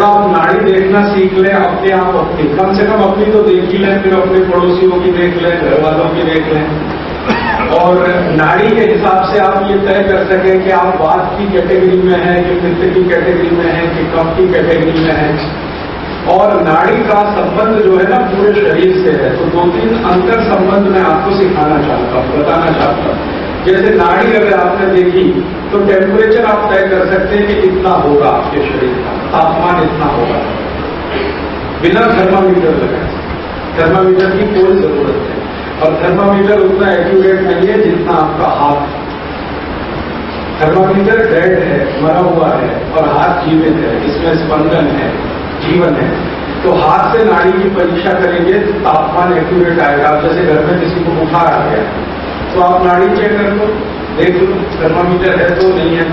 आप नाड़ी देखना सीख लें अपने आप अपनी, कम से कम अपनी तो देख ही लें, फिर अपने पड़ोसियों की देख लें, घर वालों की देख लें, और नाड़ी के हिसाब से आप ये तय कर सकें कि आप वात की कैटेगरी में हैं कि पित्त की कैटेगरी में हैं कि कफ की कैटेगरी में हैं। और नाड़ी का संबंध जो है ना पूरे शरीर से है। तो 2-3 अंतर संबंध मैं आपको सिखाना चाहता हूँ, बताना चाहता हूँ। जैसे नाड़ी अगर आपने देखी तो टेम्परेचर आप तय कर सकते हैं कि इतना होगा, आपके शरीर का तापमान इतना होगा, बिना थर्मामीटर लगाए। थर्मामीटर की कोई जरूरत नहीं, और थर्मामीटर उतना एक्यूरेट नहीं है जितना आपका हाथ। थर्मामीटर डेड है, मरा हुआ है, और हाथ जीवित है, इसमें स्पंदन है, जीवन है। तो हाथ से नाड़ी की परीक्षा करेंगे तो तापमान एक्यूरेट आएगा। जैसे घर में किसी को बुखार आ गया तो आप नाड़ी चेक कर लो, देख लो थर्मामीटर है तो नहीं है,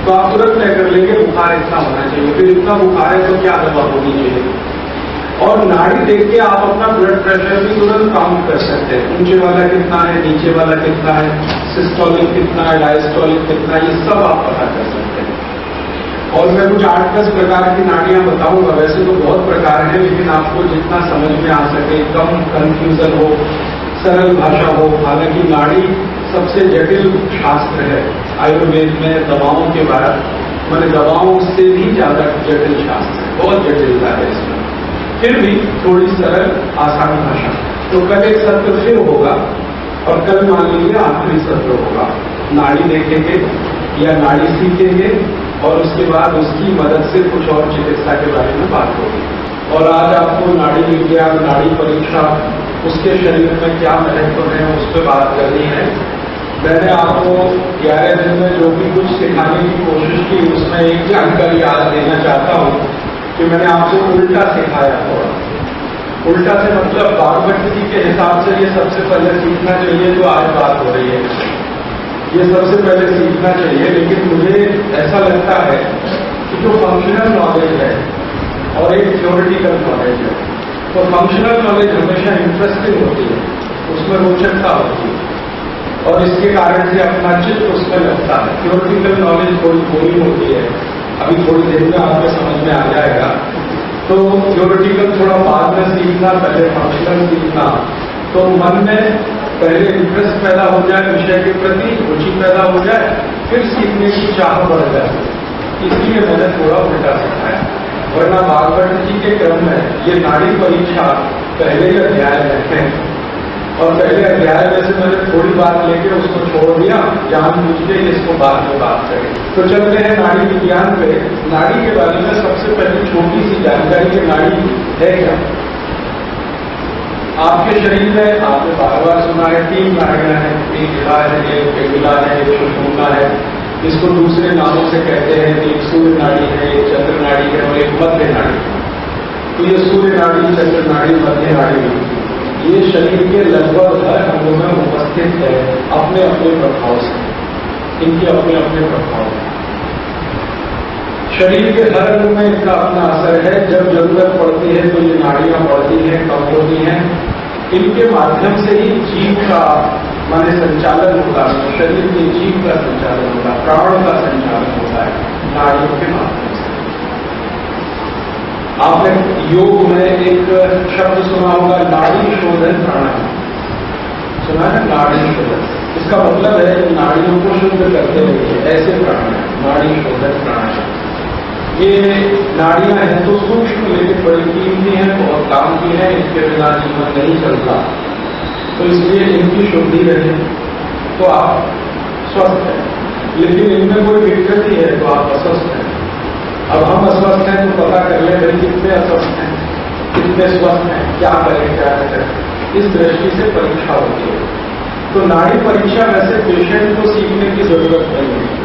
तो आप तुरंत तय कर लेंगे बुखार इतना होना चाहिए। फिर इतना बुखार है तो क्या दवा होनी चाहिए। और नाड़ी देख के आप अपना ब्लड प्रेशर भी तुरंत काउंट कर सकते हैं। ऊंचे वाला कितना है, नीचे वाला कितना है, सिस्टोलिक कितना है, डायस्टोलिक कितना है, ये सब आप पता कर सकते हैं। और मैं कुछ 8-10 प्रकार की नाड़ियां बताऊंगा। वैसे तो बहुत प्रकार हैं, लेकिन आपको जितना समझ में आ सके, कम कंफ्यूजन हो, सरल भाषा हो। हालांकि नाड़ी सबसे जटिल शास्त्र है आयुर्वेद में, दवाओं के बाद, मैंने दवाओं से भी ज्यादा जटिल शास्त्र है, बहुत जटिलता है इसमें। फिर भी थोड़ी सरल आसान भाषा। तो कल एक सत्र फिर होगा, और कल मान लीजिए आखिरी सत्र होगा। नाड़ी देखेंगे या नाड़ी सीखेंगे, और उसके बाद उसकी मदद से कुछ और चिकित्सा के बारे में बात होगी। और आज आपको नाड़ी विज्ञान, नाड़ी परीक्षा, उसके शरीर में क्या महत्व है, उस पर बात करनी है। मैंने आपको 11 दिन में जो भी कुछ सिखाने की कोशिश की, उसमें एक जानकारी आज देना चाहता हूँ कि मैंने आपको उल्टा सिखाया थोड़ा। उल्टा से मतलब भागवत जी के हिसाब से ये सबसे पहले सीखना चाहिए, जो आज बात हो रही है ये सबसे पहले सीखना चाहिए। लेकिन मुझे ऐसा लगता है कि जो फंक्शनल नॉलेज है और एक थ्योरेटिकल नॉलेज है, तो फंक्शनल नॉलेज हमेशा इंटरेस्टिंग होती है, उसमें रोचकता होती है, और इसके कारण से अपना चित्त उसमें लगता है। थ्योरेटिकल नॉलेज थोड़ी बोरिंग होती है, अभी थोड़ी देर में आपको समझ में आ जाएगा। तो थ्योरेटिकल थोड़ा बाद में सीखना, पहले फंक्शनल सीखना, तो मन में पहले इंटरेस्ट पैदा हो जाए, विषय के प्रति रुचि पैदा हो जाए, फिर सीखने की चाह बढ़ जाए। इसलिए मैंने थोड़ा उल्टा सिखाया। वरना भागवत जी के क्रम में ये नाड़ी परीक्षा पहले ही अध्याय में है, और पहले अध्याय में से मैंने थोड़ी बात लेके उसको छोड़ दिया, जानबूझ के इसको बाद में बात करें। तो चलते हैं नाड़ी विज्ञान पे। नाड़ी के बारे में सबसे पहले छोटी सी जानकारी कि नाड़ी है क्या। आपके शरीर में आपने बार-बार सुना है 3 नाड़ियां हैं, एक गिरा है, एक पेगुला है, एक सुषुम्ना है। इसको दूसरे नामों से कहते हैं, एक सूर्य नाड़ी है, एक चंद्र नाड़ी है, और एक मध्य नाड़ी। तो ये सूर्य नाड़ी, चंद्र नाड़ी, मध्य नाड़ी, ये शरीर के लगभग हर अंगों में उपस्थित है अपने अपने प्रभाव से। इनके अपने अपने प्रभाव हैं। शरीर के हर अंग में इनका अपना असर है। जब जरूरत पड़ती है तो ये नाड़ियां बढ़ती हैं, कम होती हैं। इनके माध्यम से ही जीव का माने संचालन होता है, शरीर के जीव का संचालन होता है, प्राण का संचालन होता है नाड़ियों के माध्यम से। आपने योग में एक शब्द सुना होगा, नाड़ी शोधन प्राणायाम। सुना है नाड़ी शोधन? इसका मतलब है कि नाड़ियों को शुद्ध करते हुए ऐसे प्राणायाम, नाड़ी शोधन प्राणायाम। ये नाड़ियां हैं तो सूक्ष्म लेकिन बड़ी कीमती हैं, बहुत काम की है, इनके बिना जीवन नहीं चलता। तो इसलिए इनकी शुद्धि रहे तो आप स्वस्थ हैं। लेकिन इनमें कोई विकृति है तो आप अस्वस्थ हैं। अब हम अस्वस्थ हैं तो पता कर ले भाई कितने अस्वस्थ हैं, कितने स्वस्थ हैं, क्या करें क्या करें। इस दृष्टि से परीक्षा होती है। तो नाड़ी परीक्षा वैसे पेशेंट को सीखने की जरूरत नहीं है,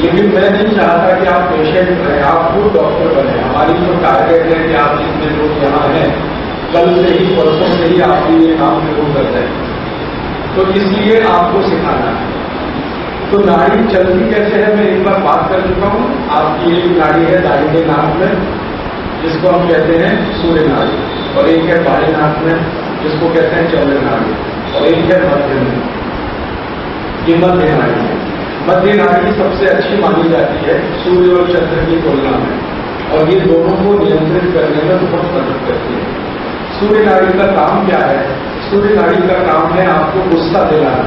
लेकिन मैं नहीं चाहता कि आप पेशेंट बने, आप खुद डॉक्टर बने। हमारी तो टारगेट है कि आप जितने लोग यहाँ हैं, कल से ही परसों से ही आप ये काम शुरू कर दें। तो इसलिए आपको सिखाना है। तो नाड़ी चलती कैसे है मैं एक बार बात कर चुका हूँ। आपकी एक नाड़ी है दाहिने नाक में, जिसको हम कहते हैं सूर्य नाड़ी, और एक है बाएं नाक में, जिसको कहते हैं चंद्र नाड़ी, और एक है मध्य में, ये मध्य नाड़ी है। मध्य नाड़ी सबसे अच्छी मानी जाती है सूर्य और चंद्र की तुलना में। और ये दोनों को नियंत्रित करने में बहुत मदद करती है। सूर्य नाड़ी का काम क्या है? सूर्य नाड़ी का काम है आपको गुस्सा दिलाना।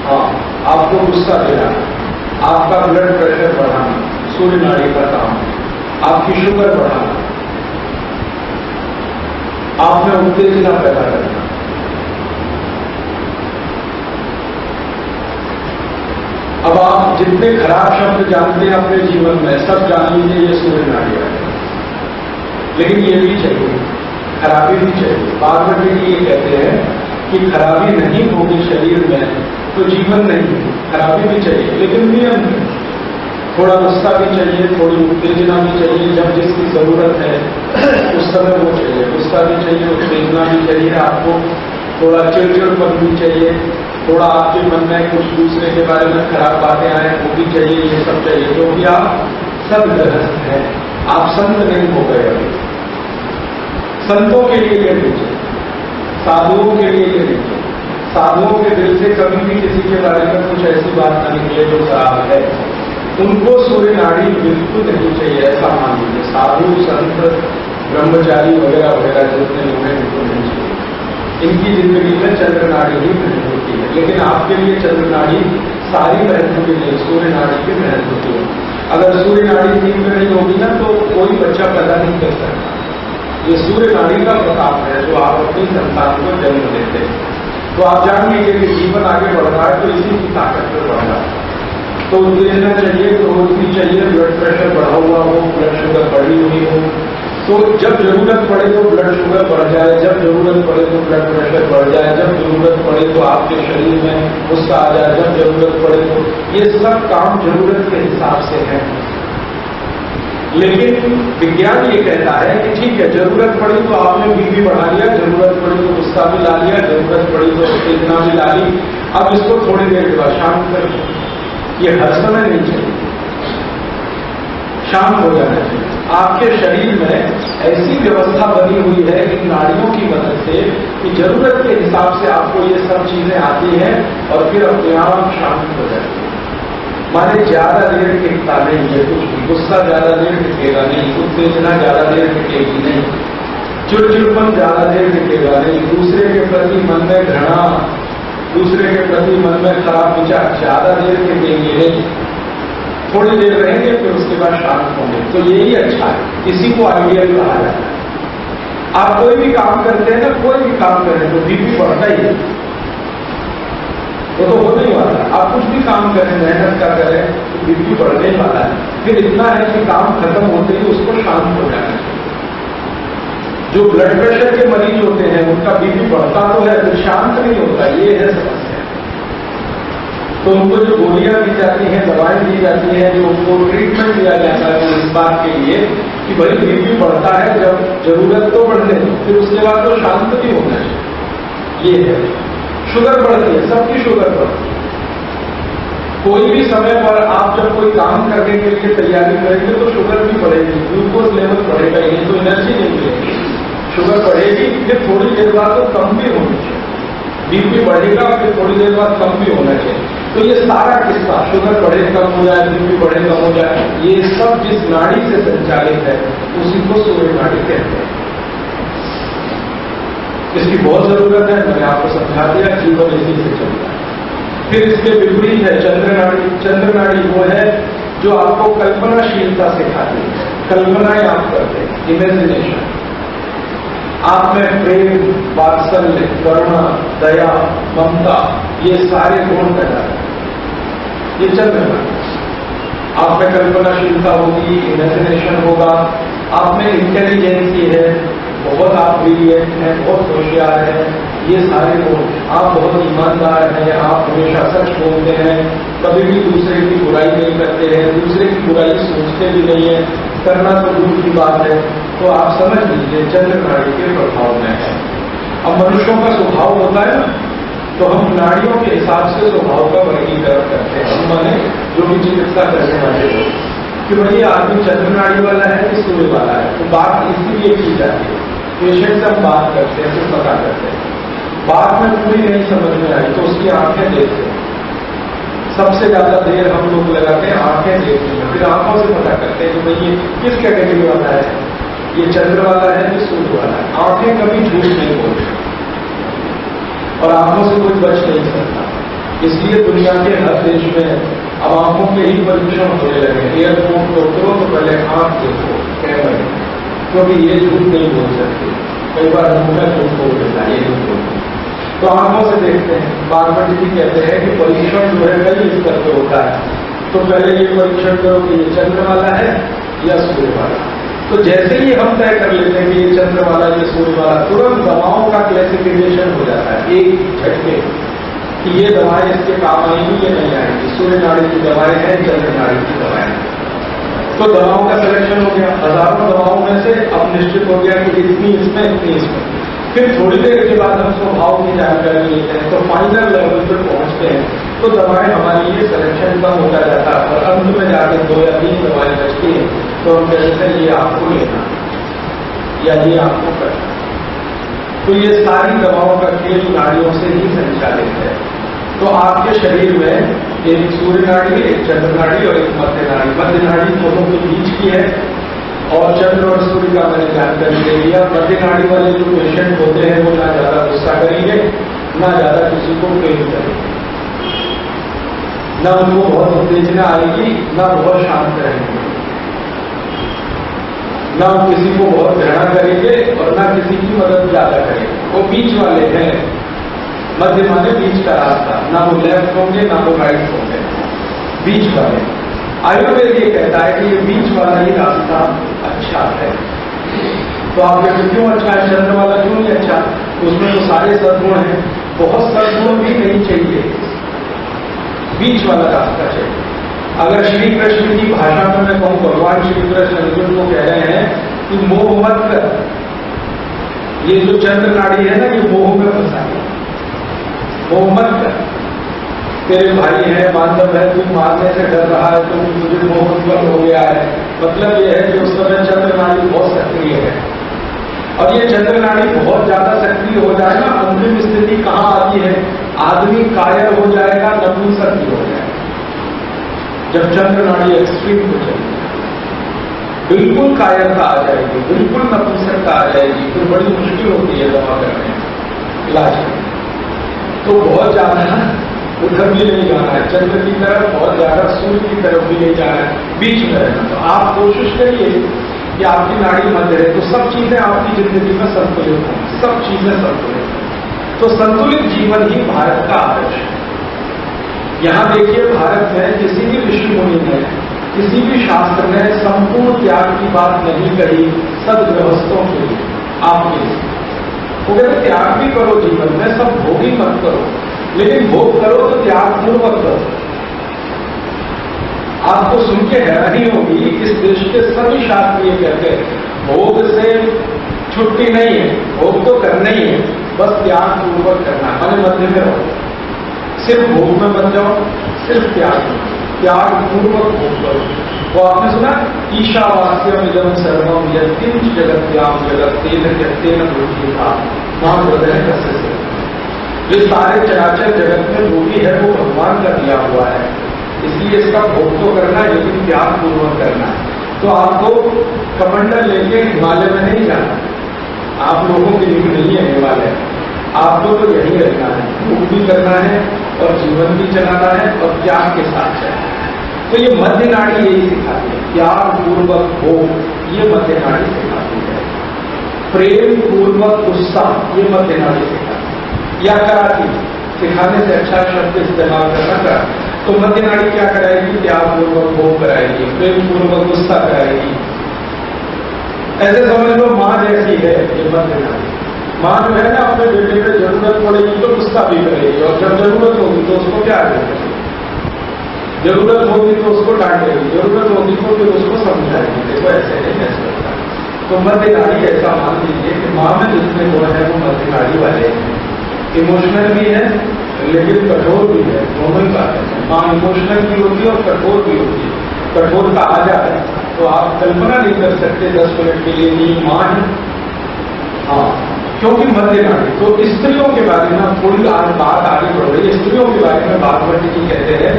हाँ, आपको गुस्सा दिलाना, आपका ब्लड प्रेशर बढ़ाना, सूर्य नाड़ी का काम है। आपकी शुगर बढ़ाना, आप में उत्तेजना पैदा करना। अब आप जितने खराब शब्द जानते हैं अपने जीवन में, सब जान लीजिए ये सूर्य नाड़ी है। लेकिन ये भी चाहिए, खराबी भी चाहिए। पार्वती जी ये कहते हैं कि खराबी नहीं होगी शरीर में तो जीवन नहीं, खराबी भी चाहिए लेकिन नियम है। थोड़ा गुस्सा भी चाहिए, थोड़ी उत्तेजना भी चाहिए, जब जिसकी जरूरत है उस समय वो चाहिए। गुस्सा भी चाहिए, उत्तेजना भी चाहिए, आपको थोड़ा चिड़चिड़पन भी चाहिए, थोड़ा आपके मन में कुछ दूसरे के बारे में खराब बातें आए वो भी चाहिए, ये सब चाहिए। क्योंकि आप सब गृहस्थ हैं, आप संत नहीं हो गए अभी। संतों के लिए ये लीजिए, साधुओं के लिए ये लीजिए। साधुओं के दिल से कभी भी किसी के बारे में कुछ ऐसी बात न निकले जो खराब है, उनको सूर्य नाड़ी बिल्कुल नहीं चाहिए, ऐसा मान लीजिए। साधु संत ब्रह्मचारी वगैरह वगैरह जितने लोग हैं उनको नहीं चाहिए। इनकी जिंदगी में चंद्र नाड़ी ही महत्व होती है। लेकिन आपके लिए चंद्र नाड़ी सारी महत्व की नहीं, सूर्य नाड़ी की महत्व होती है। अगर सूर्य नाड़ी ठीक में नहीं होगी ना तो कोई बच्चा पैदा नहीं कर सकता। ये सूर्य नाड़ी का प्रताप है जो आप अपनी संतान को जन्म देते हैं। तो आप जान लीजिए कि जीवन आगे बढ़ रहा है तो इसी की ताकत पर बढ़ रहा है। तो उत्तेजना चाहिए, ग्रोथ भी चाहिए, ब्लड प्रेशर बढ़ा हुआ हो, ब्लड शुगर बढ़ी हुई हो, तो जब जरूरत पड़े तो ब्लड शुगर बढ़ जाए, जब जरूरत पड़े तो ब्लड प्रेशर बढ़ जाए, जब जरूरत पड़े तो आपके शरीर में गुस्सा आ जाए, जब जरूरत पड़े तो ये सब काम जरूरत के हिसाब से है। लेकिन विज्ञान ये कहता है कि ठीक है, जरूरत पड़ी तो आपने बीपी बढ़ा लिया, जरूरत पड़ी तो गुस्सा भी ला लिया, जरूरत पड़ी तो उत्तेजना भी ला ली, अब इसको थोड़ी देर के बाद शांत कर दो। ये हर समय नहीं चाहिए, शांत हो जाना चाहिए। आपके शरीर में ऐसी व्यवस्था बनी हुई है इन नाड़ियों की मदद से कि जरूरत के हिसाब से आपको ये सब चीजें आती हैं और फिर अपने आप शांत हो जाती है। माने ज्यादा देर टिकता नहीं है कुछ भी, गुस्सा ज्यादा देर टिकेगा नहीं, उत्तेजना ज्यादा देर टिकेगी नहीं, चिड़चिड़पन ज्यादा देर टिकेगा नहीं, दूसरे के प्रति मन में घृणा, दूसरे के प्रति मन में खराब विचार ज्यादा देर टिकेंगे नहीं, थोड़ी देर रहेंगे फिर उसके बाद शांत होंगे। तो यही अच्छा है, इसी को आइडियल कहा जाता है। आप कोई भी काम करते हैं ना, कोई भी काम करें तो बीपी बढ़ता ही है, वो तो होने ही वाला है। आप कुछ भी काम करें, मेहनत का करें तो बीपी बढ़ने ही वाला है। फिर इतना है कि काम खत्म होते ही उसको शांत हो जाना चाहिए। जो ब्लड प्रेशर के मरीज होते हैं उनका बीपी बढ़ता तो है फिर शांत नहीं होता, ये है समस्या। तो उनको जो गोलियां दी जाती हैं, दवाएं दी जाती हैं, जो उनको ट्रीटमेंट दिया जाता है इस बात के लिए कि भाई बीपी बढ़ता है, जब जरूरत तो बढ़ने दो, फिर उसके बाद तो शांत भी होना चाहिए। ये है। शुगर बढ़ती है, सबकी शुगर बढ़ती है। कोई भी समय पर आप जब कोई काम करने के लिए तैयारी करेंगे तो शुगर भी बढ़ेगी, ग्लूकोज लेवल बढ़ेगा, ये तो एनर्जी नहीं मिलेगी, शुगर बढ़ेगी, फिर थोड़ी देर बाद तो कम भी होनी चाहिए। बीपी बढ़ेगा फिर थोड़ी देर बाद कम भी होना चाहिए। तो ये सारा किस्सा, शुगर बढ़े कम हो जाए, बीपी बढ़े कम हो जाए, ये सब जिस नाड़ी से संचालित है उसी को सूर्य नाड़ी कहते हैं। इसकी बहुत जरूरत है, मैंने आपको समझा दिया, जीवन इसी से चलता है। फिर इसके विपरीत है चंद्र नाड़ी। चंद्र नाड़ी वो है जो आपको कल्पनाशीलता सिखाती है, कल्पनाएं आप करते हैं, इमेजिनेशन। आप में प्रेम, वात्सल्य, करुणा, दया, ममता, ये सारे गुण पैदा है, ये चंद्र नाड़ी। आप में कल्पनाशीलता होगी, इमेजिनेशन होगा, आप में इंटेलिजेंसी है, बहुत आप ब्रिलियंट हैं, बहुत होशियार हैं, ये सारे गुण। आप बहुत ईमानदार हैं, आप हमेशा सच बोलते हैं, कभी भी दूसरे की बुराई नहीं करते हैं, दूसरे की बुराई सोचते भी नहीं है, करना तो दूर की बात है। तो आप समझ लीजिए चंद्र नाड़ी के प्रभाव में है। अब मनुष्यों का स्वभाव होता है ना, तो हम नाड़ियों के हिसाब से स्वभाव का वर्गीकरण करते हैं। हम माने जो भी चिकित्सा करने वाले लोग कि भाई आदमी चंद्र नाड़ी वाला है कि सूर्य वाला है, तो बात इसीलिए की जाती है। पेशेंट से हम बात करते हैं, फिर पता करते हैं, बात में पूरी नहीं समझ में आई तो उसकी आंखें देखते हैं, सबसे ज्यादा देर हम लोग लगाते हैं आंखें देखने में, फिर आंखों से पता करते हैं कि भाई ये किस कैटेगरी वाला है, ये चंद्र वाला है कि सूर्य वाला है। आंखें कभी झूठ नहीं बोलती और आंखों से कोई बच नहीं सकता। इसलिए दुनिया के हर देश में अब आंखों के ही परीक्षण होने लगे। एयरपोर्ट को उतरो तो पहले आंख देखो कैमरे, क्योंकि ये झूठ नहीं बोल सकते। कई बार मुंह में झूठ बोल देता है, ये झूठ बोलते, तो आंखों से देखते हैं। बागवती जी कहते हैं कि परीक्षण जो है कई स्तर पर होता है। तो पहले ये परीक्षण करो कि ये चंद्र वाला है या सूर्य वाला। तो जैसे ही हम तय कर लेते हैं कि ये चंद्र वाला या सूर्य वाला, तुरंत दवाओं का क्लासिफिकेशन हो जाता है एक झटके कि ये दवाएं इसके काम आएंगी ये नहीं आएंगी। सूर्य नाड़ी की दवाएं हैं, चंद्र नाड़ी की दवाएं हैं। तो दवाओं का सिलेक्शन हो गया। हजारों दवाओं में से अब निश्चित हो गया कि इतनी इसमें इतनी इसमें। फिर थोड़ी देर के बाद हम स्वभाव की जानकारी लेते हैं, तो फाइनल लेवल पर पहुंचते हैं। तो दवाएं हमारे लिए सिलेक्शन कम होता जाता है और अंत में जाकर 2 या 3 दवाएं बचती हैं। तो हम कहते हैं ये आपको लेना या ये आपको करना। तो ये सारी दवाओं का खेल नाड़ियों से ही संचालित है। तो आपके शरीर में एक सूर्य नाड़ी, एक चंद्र नाड़ी और एक मध्य नाड़ी। मध्य नाड़ी दोनों के बीच की है और चंद्र और सूर्य का मैंने जानकारी दे दिया। मध्य नाड़ी वाले जो पेशेंट होते हैं वो ना ज्यादा गुस्सा करेंगे, ना ज्यादा किसी को प्रेम करेंगे, ना उनको बहुत उत्तेजना आएगी, ना बहुत शांत रहेंगे, ना वो किसी को बहुत घृणा करेंगे और ना किसी की मदद ज्यादा करेंगे। वो बीच वाले हैं। मध्य माने बीच का रास्ता, ना वो लेफ्ट होंगे ना वो राइट होंगे, बीच वाले। आयुर्वेद ये कहता है कि ये बीच वाला ही रास्ता अच्छा है। तो आप कहते क्यों अच्छा है, चंद्र वाला क्यों नहीं अच्छा? उसमें तो सारे सद्गुण हैं, बहुत सद्गुण भी नहीं चाहिए, बीच वाला रास्ता चाहिए। अगर श्री कृष्ण की भाषा में मैं कहूं, भगवान श्री कृष्ण अर्जुन को कह रहे हैं कि मोह मत कर, ये जो चंद्र नाड़ी है ना ये मोह में फंसा है, मोह मत कर। तेरे भाई है, बांधव है, तू मारने से डर रहा है, तो तुझे मोह उत्पन्न हो गया है। मतलब यह है कि उस समय चंद्र नाड़ी बहुत सक्रिय है और ये चंद्र नाड़ी बहुत ज्यादा सक्रिय हो जाए ना, अंतिम स्थिति कहां आती है? आदमी कायर हो जाएगा, नपुंसक भी हो जाएगा। जब चंद्र नाड़ी एक्सट्रीम हो जाएगी, बिल्कुल कायरता आ जाएगी, बिल्कुल नपुंसकता आ जाएगी, फिर बड़ी मुश्किल होती है दवा करने इलाज करने। तो बहुत ज्यादा उधर भी नहीं जाना है, चंद्र की तरफ, बहुत ज्यादा सूर्य की तरफ भी नहीं जाना है, बीच में रहना। तो आप कोशिश करिए कि आपकी नाड़ी मध्य रहे, तो सब चीजें आपकी जिंदगी में संतुलित हों, सब चीजें संतुलित हों। तो संतुलित जीवन ही भारत का आदर्श है। यहां देखिए, भारत में किसी भी ऋषि मुनि ने, किसी भी शास्त्र ने संपूर्ण त्याग की बात नहीं कही सदगृहस्थों के लिए, आपके लिए। वो कहते त्याग भी करो जीवन में, सब भोग ही मत करो, लेकिन भोग करो तो त्याग पूर्वक करो। आपको सुन के हैरानी होगी, इस देश के सभी शास्त्र ये कहते हैं भोग से छुट्टी नहीं है, भोग तो करना ही है, बस त्याग पूर्वक करना, माने मध्य में रहो। सिर्फ भोग में बन जाओ, सिर्फ त्याग पूर्वक भोग करो। वो आपने सुना, ईशावास्यम इदम सर्वम यत्किंच जगत्याम जगत्तेन त्यक्तेन भूतिहा मां हृदय कस्य। ये सारे चराचर जगत में जो भी है वो भगवान का दिया हुआ है, इसलिए इसका भोग तो करना है, लेकिन त्याग पूर्वक करना है। तो आपको कमंडल लेके हिमालय में नहीं जाना, आप लोगों के लिए नहीं है हिमालय, आपको तो यही रहना है, भोग भी करना है और जीवन भी चलाना है और त्याग के साथ चलना है। तो ये मध्य नाड़ी यही सिखाती है, त्याग पूर्वक भोग, ये मध्य नाड़ी सिखाती है। प्रेम पूर्वक गुस्सा, ये मध्य नाड़ी सिखाती है। या कराती, सिखाने से अच्छा शब्द इस्तेमाल करना करा। तो मध्य नाड़ी क्या कराएगी? त्याग पूर्वक भोग कराएगी, प्रेम पूर्वक गुस्सा कराएगी। ऐसे समझ लो मां जैसी है ये मध्य नाड़ी। मां जो है ना, अपने बेटे पे जरूरत पड़ेगी तो गुस्सा भी करेगी, और जब जरूरत होगी तो उसको क्या करेगी? जरूरत होगी तो उसको डांटेगी, जरूरत होगी तो फिर उसको समझाएगी। देखो ऐसे नहीं है सकता। तो मध्य नाड़ी ऐसा मान लीजिए कि मां में जितने गुण है वो मध्य नाड़ी वाले हैं। इमोशनल भी है लेकिन कठोर भी है, दोनों ही बात है। मां इमोशनल भी होती है और कठोर भी होती है। कठोरता आ जाए तो आप कल्पना नहीं कर सकते 10 मिनट के लिए नहीं मां है, हाँ, क्योंकि मध्य नाड़ी। तो स्त्रियों के बारे में थोड़ी आज बात आगे बढ़ रही है। स्त्रियों के बारे में भागवत जी कहते हैं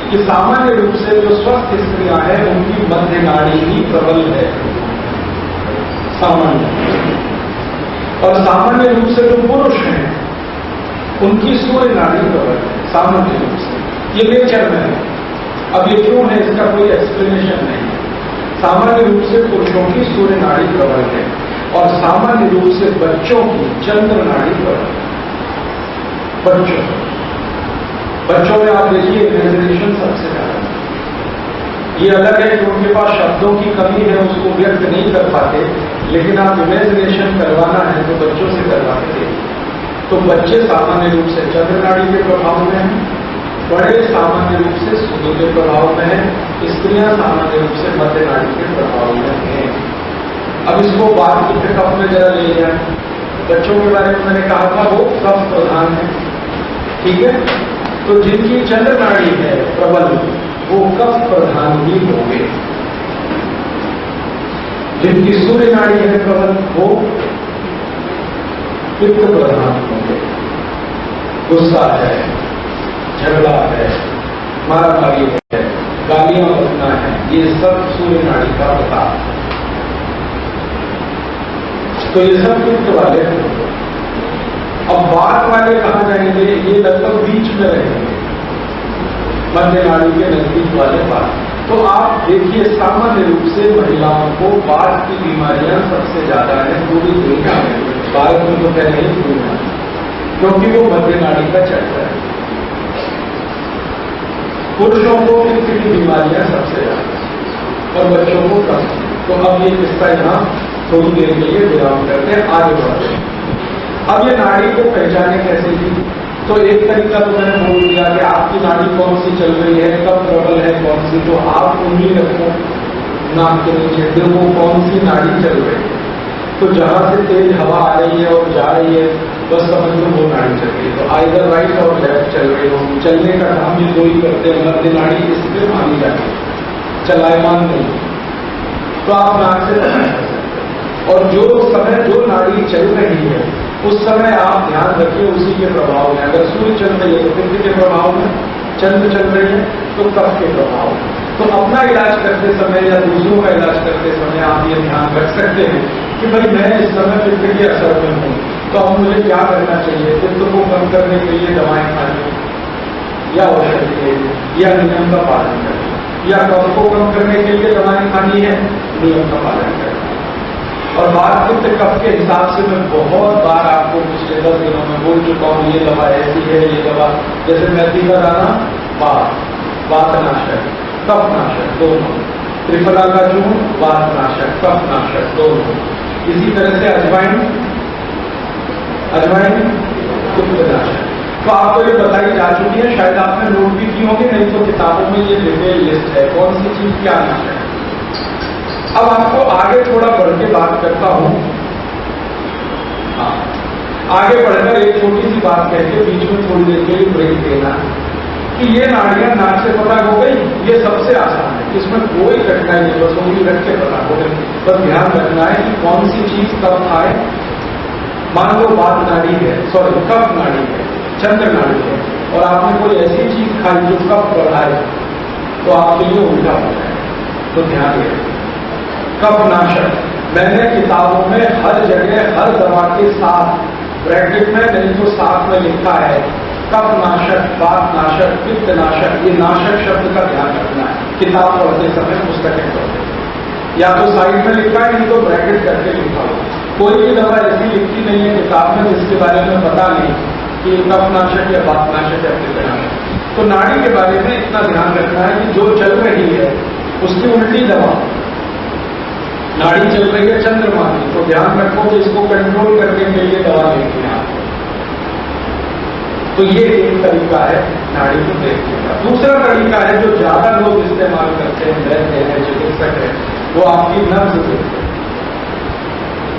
कि सामान्य रूप से जो स्वस्थ स्त्रियां हैं उनकी मध्य नाड़ी ही प्रबल है, सामान्य। और सामान्य रूप से जो पुरुष हैं उनकी सूर्य नाड़ी प्रबल है, सामान्य रूप से। ये नेचर में है। अब ये क्यों है इसका कोई एक्सप्लेनेशन नहीं है। सामान्य रूप से पुरुषों की सूर्य नाड़ी प्रबल है और सामान्य रूप से बच्चों की चंद्र नाड़ी प्रबल है। बच्चों में आप देखिए इमेजिनेशन सबसे ज्यादा। ये अलग है कि उनके पास शब्दों की कमी है, उसको व्यक्त नहीं कर पाते, लेकिन आप इमेजिनेशन करवाना है तो बच्चों से करवाते देखिए। तो बच्चे सामान्य रूप से चंद्र नाड़ी के प्रभाव में हैं, बड़े सामान्य रूप से सूर्य के प्रभाव में है, स्त्रियां सामान्य रूप से मध्य नाड़ी के प्रभाव में हैं। अब इसको बात के कफ में जरा ले जाए। बच्चों के बारे में मैंने कहा था वो कफ प्रधान है, ठीक है। तो जिनकी चंद्र नाड़ी है प्रबल वो कफ प्रधान ही होंगे, जिनकी सूर्य नाड़ी है प्रबल वो पित्त प्रधान होंगे। गुस्सा है, झगड़ा है, मारामारी है, गालियां बकना है, ये सब सूर्य नाड़ी का प्रभाव है। तो ये सब पित्त वाले होंगे। अब वात वाले कहां जाएंगे? ये लगभग बीच में रहेंगे, मध्य नाड़ी के नजदीक वाले वात। तो आप देखिए सामान्य रूप से महिलाओं को वात की बीमारियां सबसे ज्यादा है पूरी दुनिया में, भारत में तो पहले ही दुनिया में, क्योंकि वो मध्य नाड़ी का चक्र है। पुरुषों को पित्त की बीमारियां सबसे ज्यादा और बच्चों को कम। तो अब ये किस्सा यहां थोड़ी देर के लिए विराम करते हैं, आगे बढ़ते हैं। अब ये नाड़ी को पहचाने कैसे की? तो एक तरीका तो मैंने बोल दिया कि आपकी नाड़ी कौन सी चल रही है, कब प्रबल है कौन सी, तो आप उंगली रखो नाक के नीचे, देखो कौन सी नाड़ी चल रही है। तो जहां से तेज हवा आ रही है और जा रही है बस समझ लो वो नाड़ी चल रही है। तो आइदर राइट और लेफ्ट चल रही हो। चलने का काम भी कोई करते हैं, मध्य नाड़ी इसलिए मानी जाती है, चलायमान नहीं। तो आप नाक से कर सकते हैं। और जो समय जो नाड़ी चल रही है उस समय आप ध्यान रखिए उसी के प्रभाव में। अगर सूर्य चल रही है तो पित्त के प्रभाव में, चंद्र चल रही है तो कफ के प्रभाव में। तो अपना इलाज करते समय या दूसरों का इलाज करते समय आप ये ध्यान रख सकते हैं कि भाई मैं इस समय पित्त के असर में हूं, तो अब मुझे क्या करना चाहिए? पित्त को कम करने के लिए दवाएं खानी या औषधि लेनी या नियम का पालन करना, या कफ को कम करने के लिए दवाएं खानी है, नियम का पालन करना। और बात पित्त कफ के हिसाब से मैं बहुत बार आपको पिछले 10 दिनों में बोल चुका हूं, ये दवा ऐसी है, ये दवा जैसे मेथी का दाना वातनाशक, कफनाशक दोनों, त्रिफला का चूर्ण वातनाशक, कफनाशक दोनों। इसी तरह से अजवाइन पित्तनाशक। तो आपको ये बताई जा चुकी है, शायद आपने नोट भी की होगी, नहीं तो किताबों में ये डिटेल लिस्ट है कौन सी चीज क्या नाशक है। अब आपको आगे थोड़ा बढ़ के बात करता हूं। आगे बढ़कर एक छोटी सी बात कहकर बीच में थोड़ी देर के लिए ब्रेक देना कि ये नाड़ियां नाक से पता हो गई, ये सबसे आसान है, इसमें कोई कठिनाई नहीं, बस उंगली रख के पता हो गई। बस ध्यान रखना है कि कौन सी चीज कब खाए। मान लो बात नाड़ी है, सॉरी कफ नाड़ी है, चंद्र नाड़ी है, और आपने कोई ऐसी चीज खाई जो कफ बढ़ाए तो आपके लिए उल्टा हो जाए। तो ध्यान रखें, कफनाशक मैंने किताबों में हर जगह हर दवा के साथ ब्रैकेट में नहीं तो साथ में लिखा है कफनाशक, वातनाशक, पित्तनाशक। ये नाशक शब्द का ध्यान रखना है किताब पढ़ते समय, पुस्तकें पढ़ते, या तो साइड में लिखा है नहीं तो ब्रैकेट करके लिखा हो। कोई भी दवा ऐसी लिखती नहीं है किताब में जिसके बारे में पता नहीं कि कफनाशक या वातनाशक या पित्तनाशक। तो नाड़ी के बारे में इतना ध्यान रखना है कि जो चल रही है उसकी उल्टी दवा, नाड़ी चल रही है चंद्रमा की, तो ध्यान रखो कि इसको कंट्रोल करने के लिए दवा लेनी है आपको। तो ये एक तरीका है नाड़ी को देखने का। दूसरा तरीका है जो ज्यादा लोग इस्तेमाल करते हैं, वैद्य हैं, चिकित्सक है, वो आपकी नब्ज देखते हैं।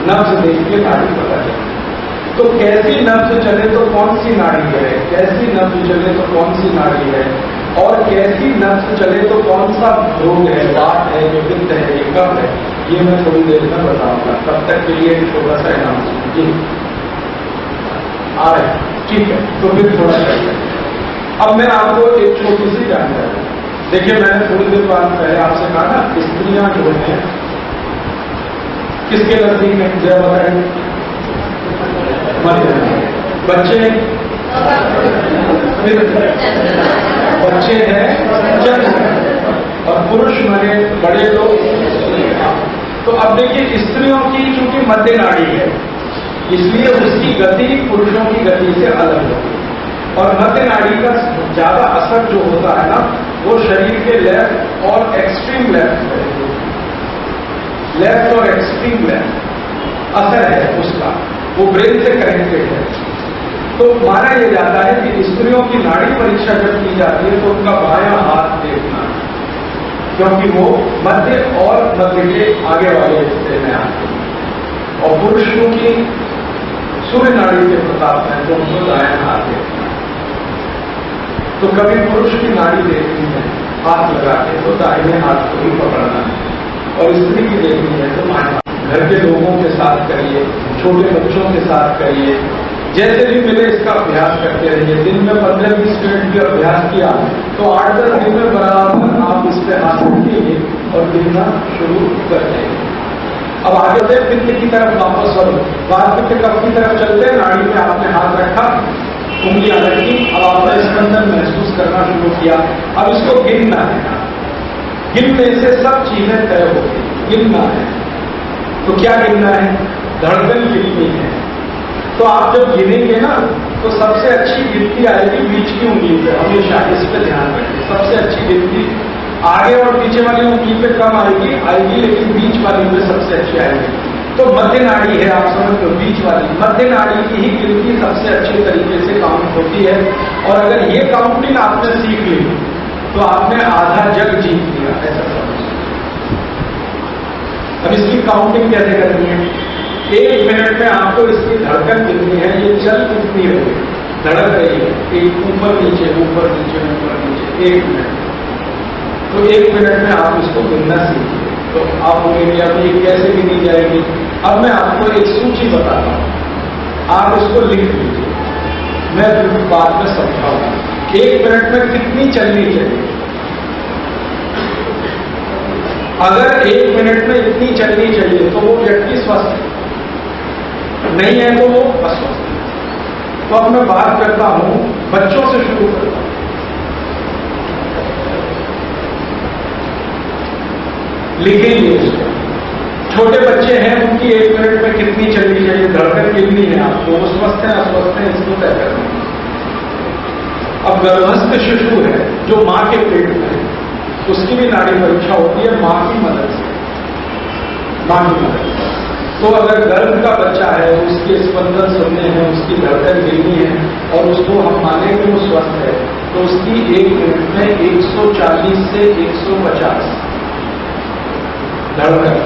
नब्ज देख के नाड़ी पता चलती है। तो कैसी नब्ज चले तो कौन सी नाड़ी है, कैसी नब्ज चले तो कौन सी नाड़ी है, और कैसी नब्ज चले तो कौन सा रोग है, वात है, जो पित्त है, ये कफ है, ये मैं थोड़ी देर में बताऊंगा। तब तक के लिए छोटा सा अनाउंसमेंट जी आ रहे, ठीक है। तो फिर थोड़ा चलते हैं। अब मैं आपको एक छोटी सी जानकारी देखिए, मैंने थोड़ी देर बाद पहले आपसे कहा ना, स्त्रियां जो हैं किसके नजदीक में जय बताएंगे? मध्य। बच्चे हैं जन्म, और पुरुष माने बड़े लोग। तो अब देखिए, स्त्रियों की चूंकि मध्य नाड़ी है, इसलिए उसकी गति पुरुषों की गति से अलग होती है। और मध्य नाड़ी का ज्यादा असर जो होता है ना, वो शरीर के लेफ्ट और एक्सट्रीम लेफ्ट और एक्सट्रीम लेफ्ट असर है उसका, वो ब्रेन से कनेक्टेड है। तो माना यह जाता है कि स्त्रियों की नाड़ी परीक्षा जब की जाती है तो उनका बायां हाथ देखना, क्योंकि वो मध्य और मध्य के आगे वाले हिस्से में आते हैं। और पुरुषों की सूर्य नाड़ी के प्रताप में तो उनको दायां हाथ देखना। तो कभी पुरुष की नाड़ी देखनी है हाथ लगा के तो दाहिने हाथ को ही पकड़ना है, और स्त्री की देखनी है तो बाएं। घर के लोगों के साथ करिए, छोटे बच्चों के साथ करिए, जैसे भी मिले इसका अभ्यास करते रहिए। दिन में 15-20 मिनट भी अभ्यास किया तो 8-10 दिन में बराबर आप इस पे हाथ रखिए और गिनना शुरू कर देंगे। अब आगे से पित्त की तरफ वापस बढ़ो, बाद पित्त कफ की तरफ चलते, नाड़ी में आपने हाथ रखा, उंगलियां रखी, अब आपने स्पंदन महसूस करना शुरू किया। अब इसको गिनना है, गिनने से सब चीजें तय होती, गिनना है। तो क्या गिनना है? धड़कन कितनी है। तो आप जब गिनेंगे ना तो सबसे अच्छी गिनती आएगी बीच की उंगली पे, हमेशा इस पे ध्यान रखें। सबसे अच्छी गिनती आगे और पीछे वाली उंगली पे कम आएगी, लेकिन बीच वाली पे सबसे अच्छी आएगी। तो मध्य नाड़ी है, आप समझ लो, बीच वाली मध्य नाड़ी की ही गिनती सबसे अच्छे तरीके से काउंट होती है। और अगर ये काउंटिंग आपने सीख ली तो आपने आधा जग जीत लिया, ऐसा समझ। अब इसकी काउंटिंग कैसे करनी है? 1 मिनट में आपको इसकी धड़कन कितनी है, ये चल कितनी हो गई, धड़क रही है, एक ऊपर नीचे ऊपर नीचे ऊपर नीचे, 1 मिनट। तो 1 मिनट में आप इसको गिनना सीखिए। तो आप बोलेंगे अब ये कैसे गिनी जाएगी? अब मैं आपको एक सूची बताता हूं, आप इसको लिख लीजिए, मैं फिर बाद में समझाऊंगा। 1 मिनट में कितनी चलनी चाहिए? अगर 1 मिनट में इतनी चलनी चाहिए तो वो व्यक्ति स्वस्थ है, नहीं है तो वो अस्वस्थ है। तो अब मैं बात करता हूं, बच्चों से शुरू करता हूं। लिखेंगे इसको। छोटे बच्चे हैं, उनकी 1 मिनट में कितनी चलनी चाहिए, धड़कन कितनी है आपको, वो स्वस्थ है अस्वस्थ है, इसको तय करना। अब गर्भस्थ शिशु है जो मां के पेट में है, उसकी भी नाड़ी परीक्षा होती है मां की मदद से, मां की मदद से। तो अगर गर्भ का बच्चा है, उसके स्पंदन सुनने हैं, उसकी धड़कन गिरनी है और उसको हम माने कि वो स्वस्थ है, तो उसकी 1 मिनट में 140 से 150 धड़कन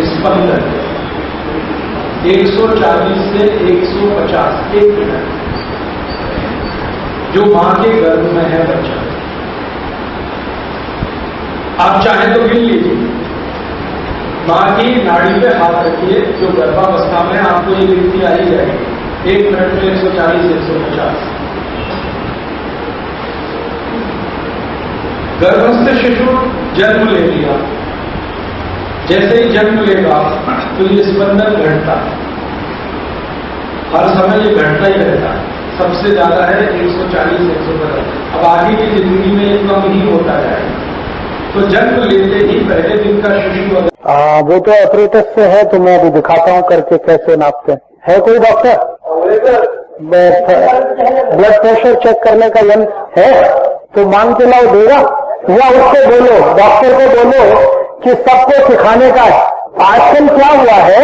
स्पंदन, 140 से 150 1 मिनट, जो मां के गर्भ में है बच्चा। आप चाहें तो गिन लीजिए, मां की नाड़ी पे हाथ रखिए, जो गर्भावस्था में आपको ये गिनती आई जाएगी 1 मिनट में 140 150। गर्भस्थ शिशु जन्म ले लिया, जैसे ही जन्म लेगा तो ये स्पंदन घटता है, हर समय ये घटता ही रहता है, सबसे ज्यादा है 140 150। अब आगे की जिंदगी में ये कम ही होता जाएगा। तो जन्म लेते ही पहले दिन का शिशु वो तो ऑपरेटर से है, तो मैं अभी दिखाता हूँ करके कैसे नापते हैं। है कोई डॉक्टर? ब्लड प्रेशर चेक करने का यंत्र है तो मांग के लाओ, देगा। या उसको बोलो, डॉक्टर को बोलो कि सबको सिखाने का है। आजकल क्या हुआ है,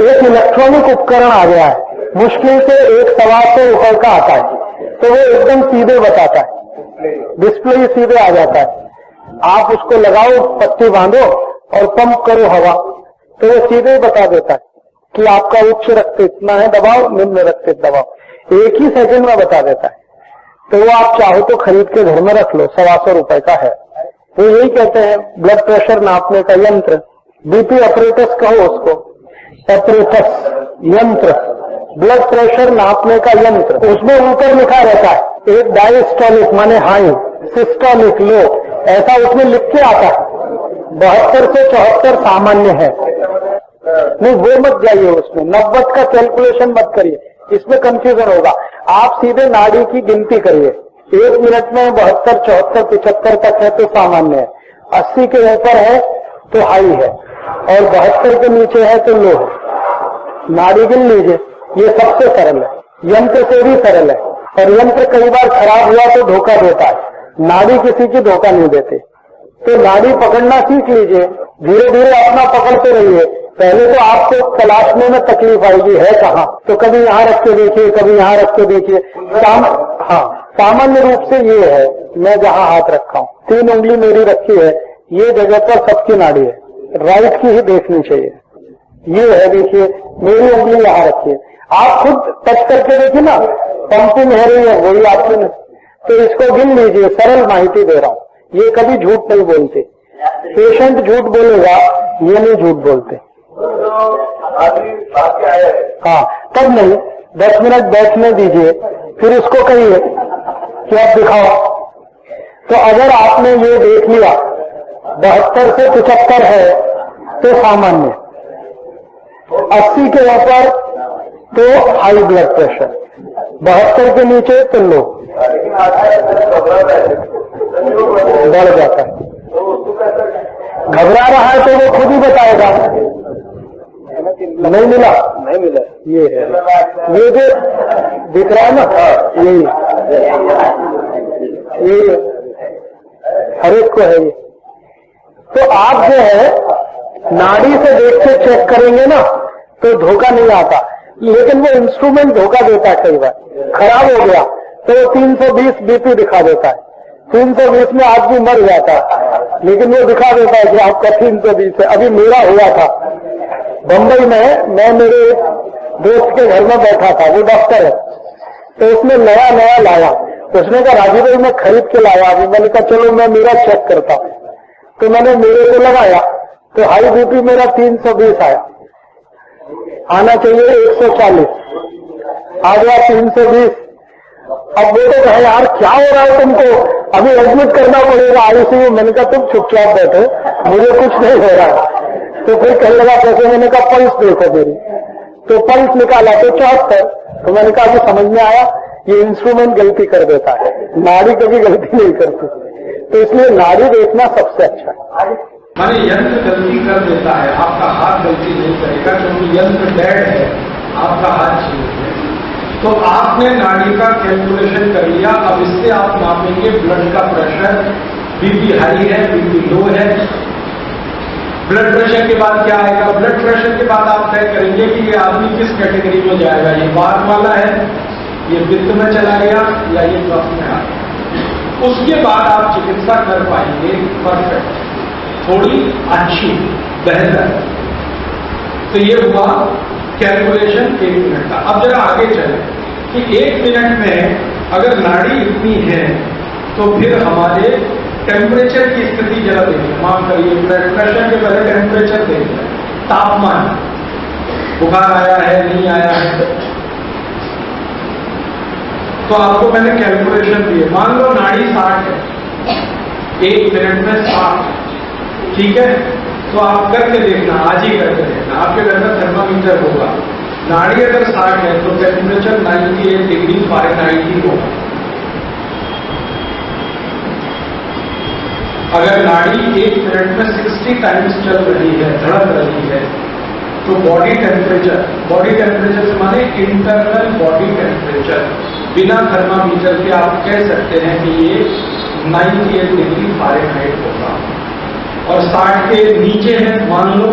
एक इलेक्ट्रॉनिक उपकरण आ गया है, मुश्किल से 100-125 रुपए का आता है, तो वो एकदम सीधे बताता है, डिस्प्ले सीधे आ जाता है। आप उसको लगाओ, पट्टी बांधो और पंप करो हवा, तो वो सीधे बता देता है कि आपका उच्च रक्तचाप इतना है, दबाओ, निम्न रक्तचाप दबाओ, 1 ही सेकंड में बता देता है। तो वो आप चाहो तो खरीद के घर में रख लो, 125 रुपए का है। वो यही कहते हैं ब्लड प्रेशर नापने का यंत्र, बीपी ऑपरेटस कहो उसको, ऑपरेटस यंत्र, ब्लड प्रेशर नापने का यंत्र। उसमें ऊपर लिखा रहता है एक डायस्टोलिक माने हाई, सिस्टोलिक लो, ऐसा उसमें लिख के आता है। 72 से 74 सामान्य है। नहीं, वो मत जाइए उसमें, 90 का कैलकुलेशन मत करिए, इसमें कंफ्यूजन होगा। आप सीधे नाड़ी की गिनती करिए। 1 मिनट में 72, 74, 75 तक है तो सामान्य है, 80 के ऊपर है तो हाई है, और 72 के नीचे है तो लो है। नाड़ी गिन लीजिए, ये सबसे सरल है, यंत्र से भी सरल है। और यंत्र कई बार खराब हुआ तो धोखा देता है, नाड़ी किसी की धोखा नहीं देते। तो नाड़ी पकड़ना सीख लीजिए, धीरे धीरे अपना पकड़ते रहिए। पहले तो आपको तलाशने में तकलीफ आएगी, है कहाँ, तो कभी यहाँ रख के देखिए, कभी यहाँ रख के देखिए। सामान्य रूप से ये है, मैं जहाँ हाथ रखा हूँ, 3 उंगली मेरी रखी है, ये जगह पर सबकी नाड़ी है, राइट की ही देखनी चाहिए। ये है, देखिए मेरी उंगली यहाँ रखी है, आप खुद टच करके देखिए ना, पंपिंग है रही है, वही आपकी नहीं। तो इसको गिन लीजिए, सरल माहिती दे रहा हूँ, ये कभी झूठ नहीं बोलते। पेशेंट झूठ बोलेगा, ये नहीं झूठ बोलते। हाँ, तब नहीं, 10 मिनट बैठने दीजिए, फिर उसको कहिए कि आप दिखाओ। तो अगर आपने ये देख लिया 72 से 75 है तो सामान्य, 80 के ऊपर तो हाई ब्लड प्रेशर, 72 के नीचे तो लो, बढ़ जाता है। घबरा रहा है तो वो खुद ही बताएगा, नहीं मिला, नहीं मिला, ये है, ये जो दिख रहा है ना, यही हर एक को है ये। तो आप जो है नाड़ी से देख के चेक करेंगे ना तो धोखा नहीं आता, लेकिन वो इंस्ट्रूमेंट धोखा देता है। कई बार खराब हो गया तो 320 बीपी दिखा देता है, 320 में आदमी मर जाता है, लेकिन वो दिखा देता है कि आपका 320 है। अभी मेरा हुआ था बंबई में, मैं मेरे एक दोस्त के घर में बैठा था, वो डॉक्टर है, तो उसने नया नया लाया, उसने कहा राजीव भाई मैं खरीद के लाया अभी। मैंने कहा चलो मैं मेरा चेक करता हूं, तो मैंने मेरे को लगाया तो हाई बीपी मेरा 320 आया, आना चाहिए 140, आ गया 320। अब वो तो कहे यार क्या हो रहा है तुमको, अभी एडमिट करना पड़ेगा आईसीयू। मैंने कहा तुम चुपचाप बैठो, मुझे कुछ नहीं हो रहा है। तो फिर कहने लगा कैसे, मैंने कहा पल्स देखो मेरी, तो पल्स निकाला तो 74। तो मैंने कहा अभी समझ में आया, ये इंस्ट्रूमेंट गलती कर देता है, नाड़ी कभी गलती नहीं करती, तो इसलिए नाड़ी देखना सबसे अच्छा है। माने यंत्र गलती कर देता है, आपका हाथ गलती नहीं करेगा क्योंकि यंत्र डेड है, आपका हाथ जीवित है। तो आपने नाड़ी का कैलकुलेशन कर लिया, अब इससे आप मापेंगे ब्लड का प्रेशर, बीपी हाई है, बीपी लो है। ब्लड प्रेशर के बाद क्या आएगा, ब्लड प्रेशर के बाद आप तय करेंगे कि ये आदमी किस कैटेगरी में जाएगा, ये वात वाला है, ये पित्त में चला गया या ये कफ में आ गया। उसके बाद आप चिकित्सा कर पाएंगे परफेक्ट, थोड़ी अच्छी, बेहतर। तो ये हुआ कैलकुलेशन 1 मिनट का। अब जरा आगे चले कि 1 मिनट में अगर नाड़ी इतनी है तो फिर हमारे टेम्परेचर की स्थिति जरा देखिए, माफ करिए, ब्लड प्रेशर के पहले टेम्परेचर देखिए, तापमान, बुखार आया है नहीं आया है। तो आपको मैंने कैलकुलेशन दिए, मान लो नाड़ी 60 है, 1 मिनट में 60, ठीक है। तो आप करके देखना, आज ही करके देखना, आपके घर में थर्मामीटर होगा। नाड़ी अगर 60 है तो टेम्परेचर 98 डिग्री फ़ारेनहाइट ही होगा। अगर नाड़ी 1 मिनट में 60 टाइम्स चल रही है, धड़क रही है, तो बॉडी टेम्परेचर से माने इंटरनल बॉडी टेम्परेचर, बिना थर्मामीटर के आप कह सकते हैं कि ये 98 डिग्री फ़ारेनहाइट होगा। और 60 के नीचे है, मान लो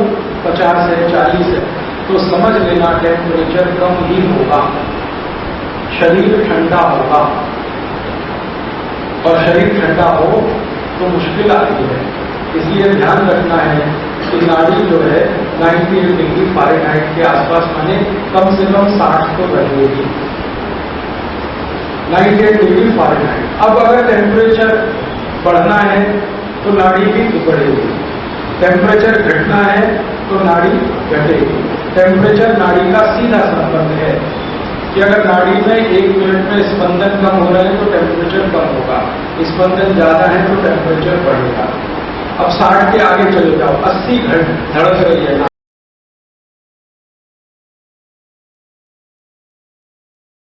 50 है, 40 है, तो समझ लेना टेम्परेचर कम ही होगा, शरीर ठंडा होगा। और शरीर ठंडा हो तो मुश्किल आती है, इसलिए ध्यान रखना है कि नाड़ी जो है 98 डिग्री फ़ारेनहाइट के आसपास, माने कम से कम 60 तो रहेगी, 98 डिग्री फ़ारेनहाइट। अब अगर टेम्परेचर बढ़ना है तो नाड़ी भी बढ़ेगी, टेम्परेचर घटना है तो नाड़ी घटेगी। टेम्परेचर नाड़ी का सीधा संबंध है। कि अगर नाड़ी में 1 मिनट में स्पंदन कम हो रहे हैं तो टेम्परेचर कम होगा, स्पंदन ज्यादा है तो टेम्परेचर बढ़ेगा। अब 60 के आगे चले जाओ, 80 घंटे धड़क रही है